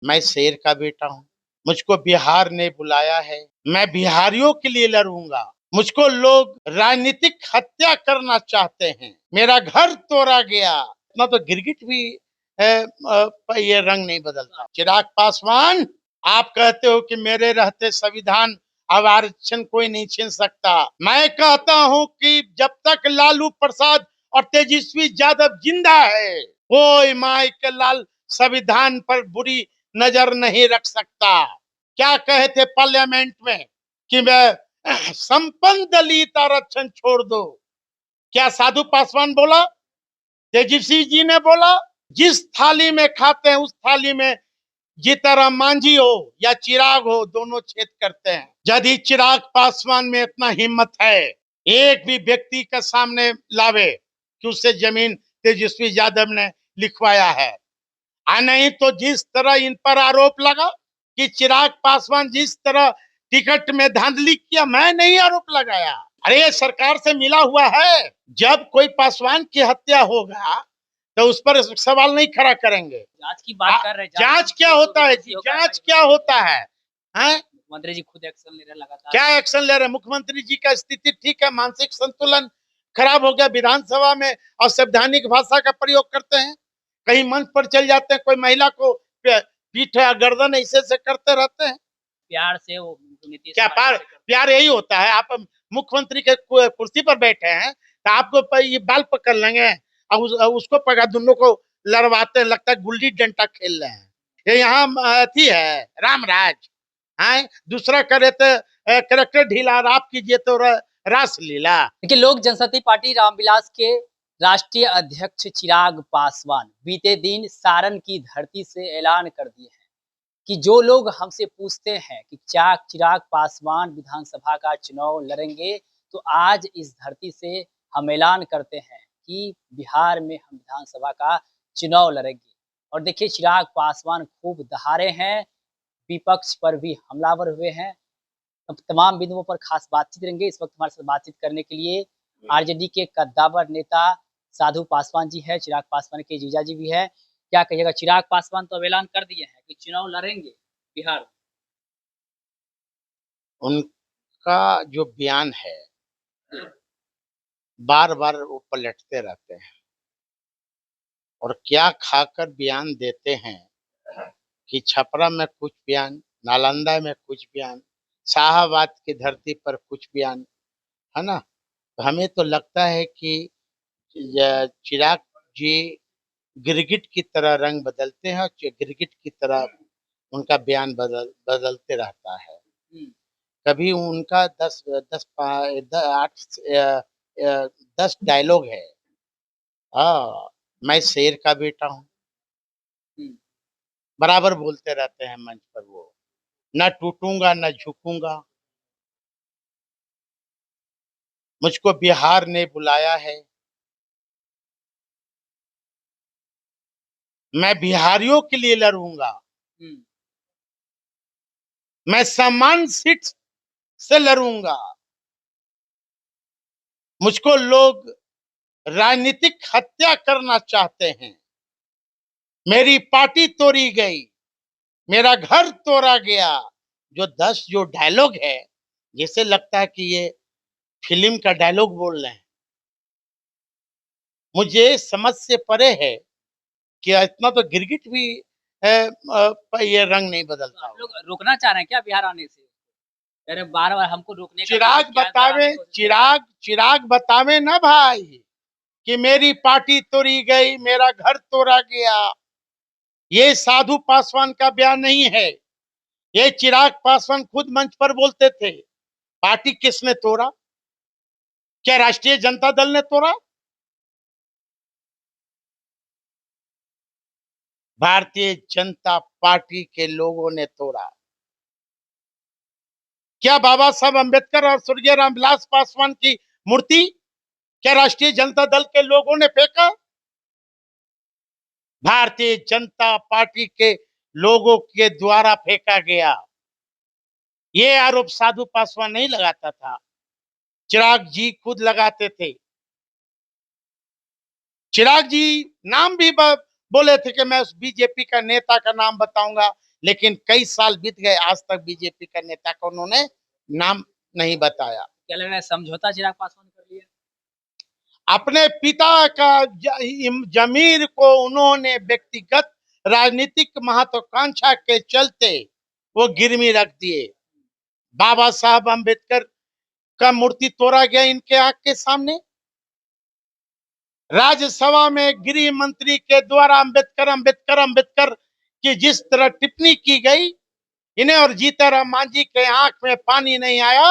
मैं शेर का बेटा हूँ। मुझको बिहार ने बुलाया है। मैं बिहारियों के लिए लड़ूंगा। मुझको लोग राजनीतिक हत्या करना चाहते हैं। मेरा घर तोड़ा गया। इतना तो गिरगिट भी ये रंग नहीं बदलता। चिराग पासवान, आप कहते हो कि मेरे रहते संविधान अब आरक्षण कोई नहीं छीन सकता। मैं कहता हूं कि जब तक लालू प्रसाद और तेजस्वी यादव जिंदा है, कोई माई के लाल संविधान पर बुरी नजर नहीं रख सकता। क्या कहे थे पार्लियामेंट में कि मैं संपन्न दलित आरक्षण छोड़ दो। क्या साधु पासवान बोला? तेजस्वी जी ने बोला? जिस थाली में खाते हैं उस थाली में जीतनराम मांझी हो या चिराग हो, दोनों छेद करते हैं। यदि चिराग पासवान में इतना हिम्मत है, एक भी व्यक्ति के सामने लावे कि उससे जमीन तेजस्वी यादव ने लिखवाया है, नहीं तो जिस तरह इन पर आरोप लगा कि चिराग पासवान जिस तरह टिकट में धांधली किया, मैं नहीं आरोप लगाया। अरे ये सरकार से मिला हुआ है। जब कोई पासवान की हत्या होगा तो उस पर सवाल नहीं खड़ा करेंगे। जांच की बात कर रहे हैं। जांच क्या होता है जी? जांच क्या होता है? मुख्यमंत्री जी खुद एक्शन ले रहे हैं लगातार। क्या एक्शन ले रहे हैं? मुख्यमंत्री जी का स्थिति ठीक है, मानसिक संतुलन खराब हो गया। विधानसभा में असंवैधानिक भाषा का प्रयोग करते हैं, कहीं मंच पर चल जाते हैं, कोई महिला को पीठ या गर्दन ऐसे से करते रहते हैं। प्यार से वो नीतीश क्या प्यार यही होता है? आप मुख्यमंत्री के कुर्सी पर बैठे हैं तो आपको ये बाल पकड़ लेंगे और उसको पकड़, दोनों को लड़वाते हैं, लगता है गुल्ली डंडा खेल रहे हैं। ये यहाँ अथी है रामराज है। दूसरा करे तो करेक्टर ढीला और आप कीजिए तो रासलीला। देखिए, लोक जनशक्ति पार्टी रामविलास के राष्ट्रीय अध्यक्ष चिराग पासवान बीते दिन सारण की धरती से ऐलान कर दिए हैं कि जो लोग हमसे पूछते हैं कि चिराग पासवान विधानसभा का चुनाव लड़ेंगे, तो आज इस धरती से हम ऐलान करते हैं कि बिहार में हम विधानसभा का चुनाव लड़ेंगे। और देखिए, चिराग पासवान खूब दहाड़े हैं, विपक्ष पर भी हमलावर हुए हैं। तमाम बिंदुओं पर खास बातचीत करेंगे। इस वक्त हमारे साथ बातचीत करने के लिए आरजेडी के कद्दावर नेता साधु पासवान जी है, चिराग पासवान के जीजा जी भी है। क्या कहिएगा? चिराग पासवान तो अब ऐलान कर दिए हैं कि चुनाव लड़ेंगे बिहार। उनका जो बयान है, बार बार वो पलटते रहते हैं और क्या खाकर बयान देते हैं कि छपरा में कुछ बयान, नालंदा में कुछ बयान, शाहाबाद की धरती पर कुछ बयान, है ना। तो हमें तो लगता है कि चिराग जी गिरगिट की तरह रंग बदलते हैं और गिरगिट की तरह उनका बयान बदलते रहता है। कभी उनका 10 डायलॉग है। मैं शेर का बेटा हूँ, बराबर बोलते रहते हैं मंच पर वो। न टूटूंगा न झुकूंगा, मुझको बिहार ने बुलाया है। मैं बिहारियों के लिए लड़ूंगा। मैं सम्मान सीट से लड़ूंगा। मुझको लोग राजनीतिक हत्या करना चाहते हैं। मेरी पार्टी तोड़ी गई, मेरा घर तोड़ा गया। जो डायलॉग है, जैसे लगता है कि ये फिल्म का डायलॉग बोल रहे हैं। मुझे समझ से परे है कि इतना तो गिरगिट भी ये रंग नहीं बदलता। आप लोग रोकना चाह रहे हैं क्या बिहार आने से? अरे बार-बार हमको रोकने का चिराग बतावे ना भाई कि मेरी पार्टी तोड़ी गई, मेरा घर तोड़ा गया। ये साधु पासवान का बयान नहीं है, ये चिराग पासवान खुद मंच पर बोलते थे। पार्टी किसने तोड़ा? क्या राष्ट्रीय जनता दल ने तोड़ा? भारतीय जनता पार्टी के लोगों ने तोड़ा। क्या बाबा साहब अम्बेडकर और स्वर्गीय रामविलास पासवान की मूर्ति क्या राष्ट्रीय जनता दल के लोगों ने फेंका? भारतीय जनता पार्टी के लोगों के द्वारा फेंका गया। ये आरोप साधु पासवान नहीं लगाता था, चिराग जी खुद लगाते थे। चिराग जी नाम भी बोले थे कि मैं उस बीजेपी का नेता का नाम बताऊंगा लेकिन कई साल बीत गए, आज तक बीजेपी का नेता का उन्होंने नाम नहीं बताया। क्या लग रहा है समझौता चिराग पासवान कर लिया? अपने पिता का जमीर को उन्होंने व्यक्तिगत राजनीतिक महत्वाकांक्षा के चलते वो गिरवी रख दिए। बाबा साहब अम्बेडकर का मूर्ति तोड़ा गया इनके आंख के सामने। राज्यसभा में गृह मंत्री के द्वारा अम्बेडकर अम्बेडकर अम्बेडकर की जिस तरह टिप्पणी की गई, इन्हें और जीतनराम मांझी के आंख में पानी नहीं आया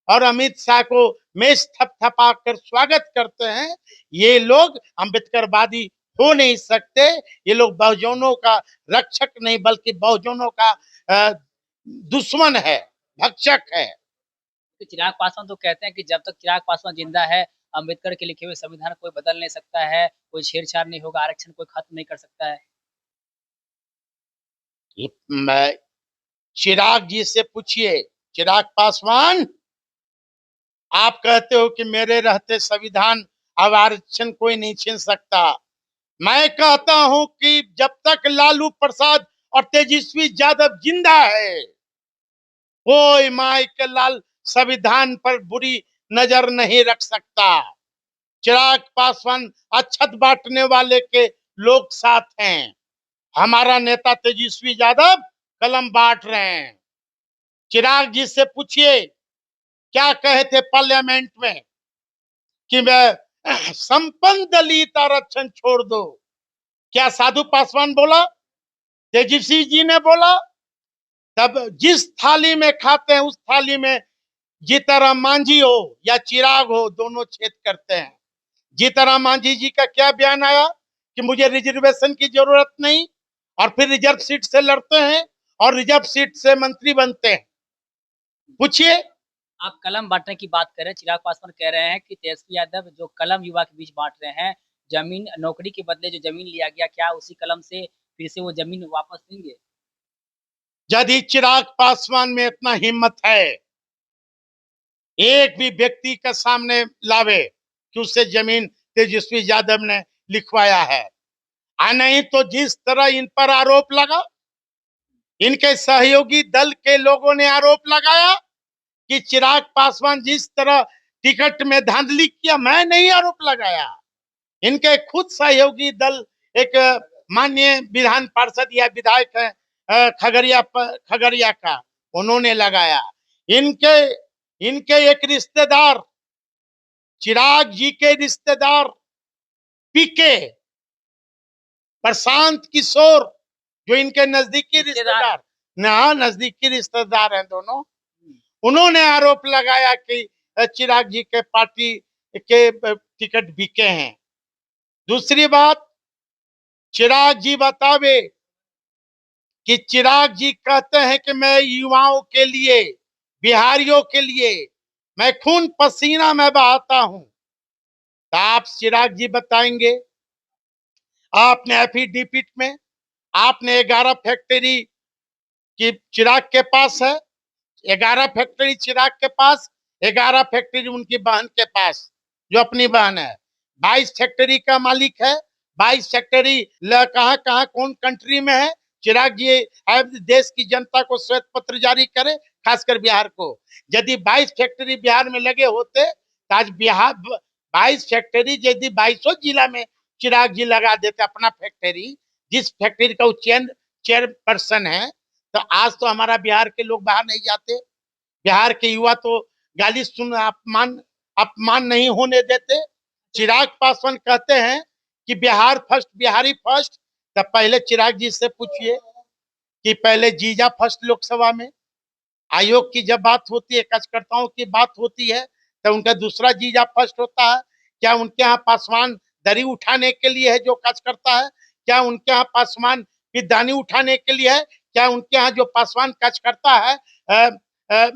और अमित शाह को मेज थपथपा कर स्वागत करते हैं। ये लोग अम्बेडकरवादी हो नहीं सकते। ये लोग बहुजनों का रक्षक नहीं बल्कि बहुजनों का दुश्मन है, भक्षक है। तो चिराग पासवान तो कहते हैं कि जब तक चिराग पासवान जिंदा है अम्बेडकर के लिखे हुए संविधान कोई बदल नहीं सकता है, कोई छेड़छाड़ नहीं होगा, आरक्षण कोई खत्म नहीं कर सकता है। मैं चिराग जी से पूछिए, चिराग पासवान, आप कहते हो कि मेरे रहते संविधान अब आरक्षण कोई नहीं छीन सकता। मैं कहता हूं कि जब तक लालू प्रसाद और तेजस्वी यादव जिंदा है, कोई माइकल लाल संविधान पर बुरी नजर नहीं रख सकता। चिराग पासवान अक्षत बांटने वाले के लोग साथ हैं। हमारा नेता तेजस्वी यादव कलम बांट रहे हैं। चिराग जी से पूछिए क्या कहे थे पार्लियामेंट में कि मैं संपन्न दलित आरक्षण छोड़ दो। क्या साधु पासवान बोला? तेजस्वी जी ने बोला? तब जिस थाली में खाते हैं उस थाली में जीतनराम मांझी हो या चिराग हो, दोनों छेद करते हैं। जीतनराम मांझी जी का क्या बयान आया कि मुझे रिजर्वेशन की जरूरत नहीं, और फिर रिजर्व सीट से लड़ते हैं और रिजर्व सीट से मंत्री बनते हैं। पूछिए। आप कलम बांटने की बात कर रहे हैं, चिराग पासवान कह रहे हैं कि तेजस्वी यादव जो कलम युवा के बीच बांट रहे हैं, जमीन नौकरी के बदले जो जमीन लिया गया, क्या उसी कलम से फिर से वो जमीन वापस देंगे? यदि चिराग पासवान में इतना हिम्मत है, एक भी व्यक्ति के सामने लावे कि उससे जमीन तेजस्वी यादव ने लिखवाया है, नहीं तो जिस तरह इन पर आरोप लगा, इनके सहयोगी दल के लोगों ने आरोप लगाया कि चिराग पासवान जिस तरह टिकट में धांधली किया, मैं नहीं आरोप लगाया, इनके खुद सहयोगी दल एक माननीय विधान पार्षद या विधायक है खगड़िया का, उन्होंने लगाया। इनके इनके एक रिश्तेदार, चिराग जी के रिश्तेदार पीके प्रशांत किशोर, जो इनके नजदीकी रिश्तेदार, ना नजदीकी रिश्तेदार हैं दोनों, उन्होंने आरोप लगाया कि चिराग जी के पार्टी के टिकट बिके हैं। दूसरी बात, चिराग जी बतावे कि चिराग जी कहते हैं कि मैं युवाओं के लिए, बिहारियों के लिए मैं खून पसीना में बहाता हूं। तो आप चिराग जी बताएंगे, आपने एफिडेविट में आपने 11 फैक्ट्री की चिराग के पास है, 11 फैक्ट्री चिराग के पास, 11 फैक्ट्री उनकी बहन के पास जो अपनी बहन है, 22 फैक्ट्री का मालिक है। 22 फैक्ट्री कहाँ कहाँ कौन कंट्री में है, चिराग जी देश की जनता को श्वेत पत्र जारी करे, खासकर बिहार को। यदि 22 फैक्ट्री बिहार में लगे होते तो आज बिहार 22 फैक्ट्री यदि 22 जिला में चिराग जी लगा देते अपना फैक्ट्री, जिस फैक्ट्री का चेयरपर्सन है, तो आज तो हमारा बिहार के लोग बाहर नहीं जाते, बिहार के युवा तो गाली सुन अपमान नहीं होने देते। चिराग पासवान कहते हैं कि बिहार फर्स्ट, बिहारी फर्स्ट। तब पहले चिराग जी से पूछिए कि पहले जीजा फर्स्ट लोकसभा में आयोग की जब बात होती है, कार्यकर्ताओं की बात होती है, तो उनका दूसरा जीजा फर्स्ट होता है। क्या उनके यहाँ पासवान दरी उठाने के लिए है जो कार्यकर्ता है? क्या उनके यहाँ पासवान की दानी उठाने के लिए है? क्या उनके यहाँ जो पासवान कार्यकर्ता है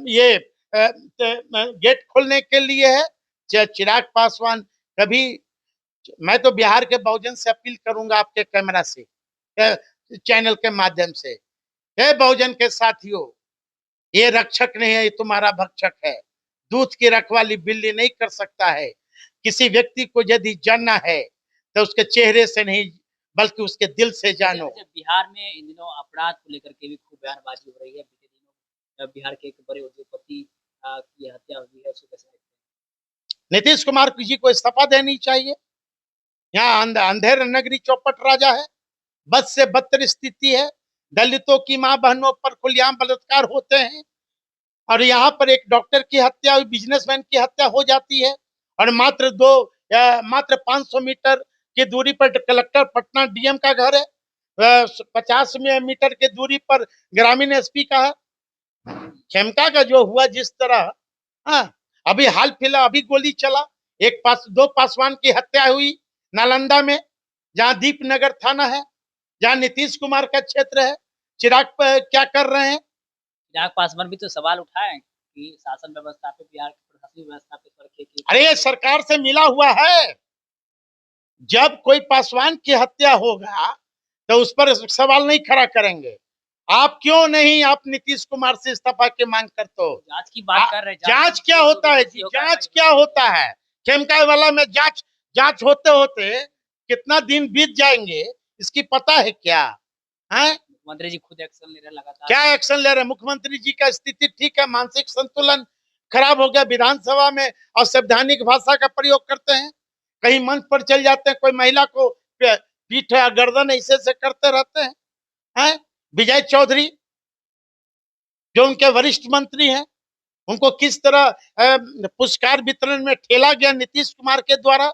ये गेट खोलने के लिए है? चिराग पासवान कभी, मैं तो बिहार के बहुजन से अपील करूंगा आपके कैमरा से, चैनल के माध्यम से, हे बहुजन के साथियों, ये रक्षक नहीं है, ये तुम्हारा भक्षक है। दूध की रखवाली बिल्ली नहीं कर सकता है। किसी व्यक्ति को यदि जानना है तो उसके चेहरे से नहीं बल्कि उसके दिल से जानो। जैसे बिहार में इन दिनों अपराध को लेकर के भी खूब बयानबाजी हो रही है। बीते दिनों बिहार के एक बड़े उद्योगपति की हत्या हुई है, उसको कैसे देखते नीतीश कुमार जी को इस्तीफा देनी चाहिए। यहाँ अंधेर नगरी चौपट राजा है, बद से बदतर स्थिति है। दलितों की मां बहनों पर खुलेआम बलात्कार होते हैं, और यहाँ पर एक डॉक्टर की हत्या, बिजनेसमैन की हत्या हो जाती है, और मात्र 500 मीटर की दूरी पर कलेक्टर पटना डीएम का घर है, 50 मीटर की दूरी पर ग्रामीण एसपी का है। खेमका का जो हुआ जिस तरह, हाँ, अभी हाल फिलहाल अभी गोली चला, दो पासवान की हत्या हुई नालंदा में, जहां दीपनगर थाना है, जहां नीतीश कुमार का क्षेत्र है। चिराग पर क्या कर रहे हैं? चिराग पासवान भी तो सवाल उठाए कि शासन व्यवस्था पे, बिहार की प्रशासनिक व्यवस्था पे फर्क है कि अरे ये सरकार से मिला हुआ है। जब कोई पासवान की हत्या होगा तो उस पर सवाल नहीं खड़ा करेंगे। आप क्यों नहीं आप नीतीश कुमार से इस्तीफा की मांग करते हो? जांच की बात कर रहे हैं। जांच क्या होता है जी? जांच क्या होता है? खेमका वाला में जांच जांच होते होते कितना दिन बीत जाएंगे, इसकी पता है क्या? है मुख्यमंत्री जी खुद एक्शन ले रहे हैं लगातार। क्या एक्शन ले रहे हैं? मुख्यमंत्री जी का स्थिति ठीक है, मानसिक संतुलन खराब हो गया। विधानसभा में असंवैधानिक भाषा का प्रयोग करते हैं, कहीं मंच पर चल जाते हैं, कोई महिला को पीठ या गर्दन ऐसे से करते रहते हैं। हैं विजय चौधरी जो उनके वरिष्ठ मंत्री हैं, उनको किस तरह पुरस्कार वितरण में ठेला गया नीतीश कुमार के द्वारा।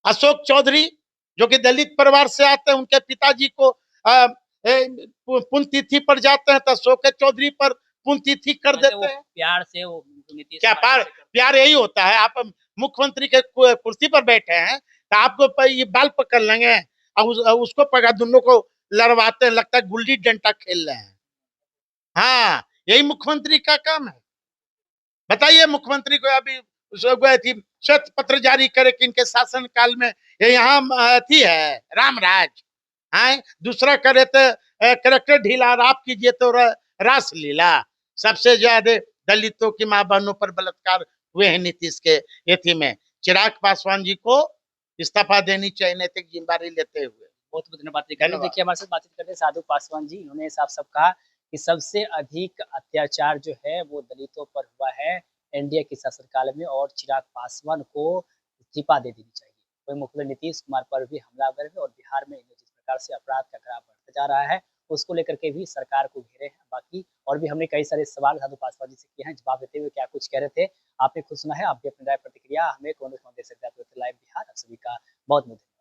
अशोक चौधरी जो कि दलित परिवार से आते हैं, उनके पिताजी को पुण्यतिथि पर जाते हैं तो अशोक चौधरी पर पुण्यतिथि कर देते हैं। प्यार से वो नीतीश क्या प्यार यही होता है? आप मुख्यमंत्री के कुर्सी पर बैठे हैं तो आपको ये बाल पकड़ लेंगे और उसको पकड़, दोनों को लड़वाते हैं, लगता है गुल्ली डंडा खेल रहे हैं। हाँ, यही मुख्यमंत्री का काम है। बताइए मुख्यमंत्री को अभी श्वेत पत्र जारी करे कि इनके शासन काल में ये यहाँ अथी है रामराज है। दूसरा करे तो करेक्टर ढीला, और आप कीजिए तो रास लीला। सबसे ज्यादा दलितों की मां बहनों पर बलात्कार हुए हैं नीतीश के एथी में। चिराग पासवान जी को इस्तीफा देनी चाहिए नैतिक जिम्मेदारी लेते हुए। बहुत बहुत धन्यवाद। देखिए हमारे साथ बातचीत करते साधु पासवान जी, इन्होंने साफ साफ कहा कि सबसे अधिक अत्याचार जो है वो दलितों पर हुआ है एनडीए के शासनकाल में, और चिराग पासवान को इस्तीफा दे देनी चाहिए। वही मुख्यमंत्री नीतीश कुमार पर भी हमलावर है, और बिहार में जिस प्रकार से अपराध का ग्राफ बढ़ता जा रहा है उसको लेकर के भी सरकार को घेरे हैं। बाकी और भी हमने कई सारे सवाल साधु पासवान जी से किए हैं, जवाब देते हुए क्या कुछ कह रहे थे आपने खुद सुना है। आप भी अपनी राय प्रतिक्रिया हमें कमेंट में दे सकते हैं। लाइव बिहार आप सभी का बहुत बहुत